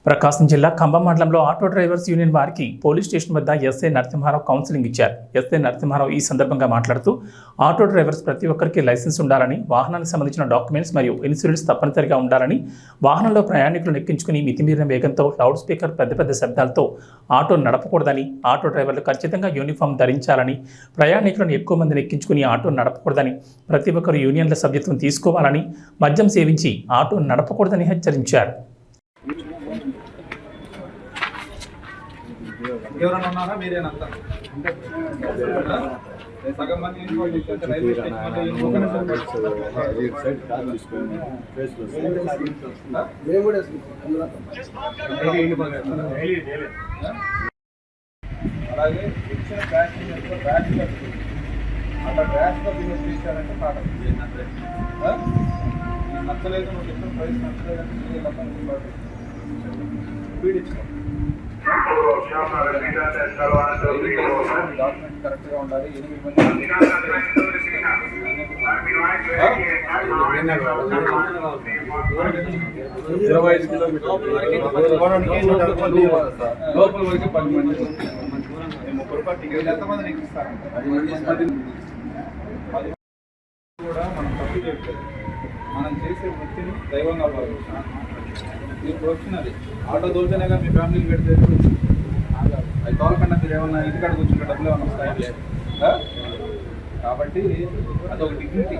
ప్రకాశం జిల్లా ఖమ్మం మండలంలో auto drivers union వారికి పోలీస్ స్టేషన్ వద్ద ఎస్ఐ నరసింహారావు కౌన్సిలింగ్ ఇచ్చారు. ఎస్ఐ నరసింహారావు ఈ సందర్భంగా మాట్లాడుతూ ఆటో డ్రైవర్స్ ప్రతి ఒక్కరికి లైసెన్స్ ఉండాలని, వాహనానికి సంబంధించిన డాక్యుమెంట్స్ మరియు ఇన్సూరెన్స్ తప్పనిసరిగా ఉండాలని, వాహనంలో ప్రయాణికులను ఎక్కించుకుని మితిమీరిన వేగంతో లౌడ్ స్పీకర్ పెద్ద శబ్దాలతో ఆటో నడపకూడదని, ఆటో డ్రైవర్లు ఖచ్చితంగా యూనిఫామ్ ధరించాలని, ప్రయాణికులను ఎక్కువ మందిని ఎక్కించుకుని ఆటో నడపకూడదని, ప్రతి ఒక్కరు యూనియన్ల సభ్యత్వం తీసుకోవాలని, మద్యం సేవించి ఆటో నడపకూడదని హెచ్చరించారు. ఎవరైనా ఉన్నారా? మీరేనంతా సగం మంది రైల్వే అలాగే ఇచ్చిన ప్యాసింజర్ అట్లా ర్యాష్గా బిహేవ్ చేశారంటే పాట నచ్చలేదు, నువ్వు చెప్పిన ప్రైస్ నచ్చలేదంటే స్పీడ్ ఇచ్చిన డాక్యుమెంట్ కరెక్ట్గా ఉండాలి. 8 మంది 25 కిలోమీటర్ల లోపల వరకు 10 మంది 30 రూపాయలు టికెట్ ఎంతమంది ఎక్కిస్తారు? 10 కూడా మనం తప్పు చేయట్లేదు. మనం చేసే వృత్తిని దైవంగా భావిస్తాం. మీకు వచ్చినది ఆటో దోల్తేనేగా మీ ఫ్యామిలీకి పెడితే అది తోలకుండా మీరు ఏమన్నా ఇంటికాడ కూర్చుంటే డబ్బులు ఏమన్నా వస్తాయి. కాబట్టి అదొక డిగ్నిటీ.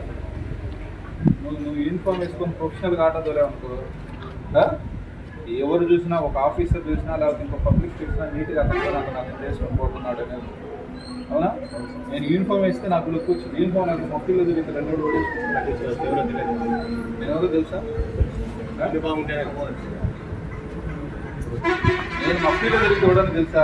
నువ్వు యూనిఫామ్ వేసుకొని ప్రొఫెషనల్గా ఆటో తోలేవనుకో, ఎవరు చూసినా, ఒక ఆఫీసర్ చూసినా లేకపోతే ఇంకో పబ్లిక్ చూసినా నీట్గా నాకు చేసుకొని పోతున్నాడు అనేది. అవునా? నేను యూనిఫామ్ వేస్తే నాకు లుక్ వచ్చింది. యూనిఫామ్ నాకు మొక్కల్లో తిరిగితే 2 రోజులు ఎవరో తెలియదు. నేను ఎవరో తెలుసా? నేను మఫ్టీలో తిరిగి చూడడానికి తెలుసా?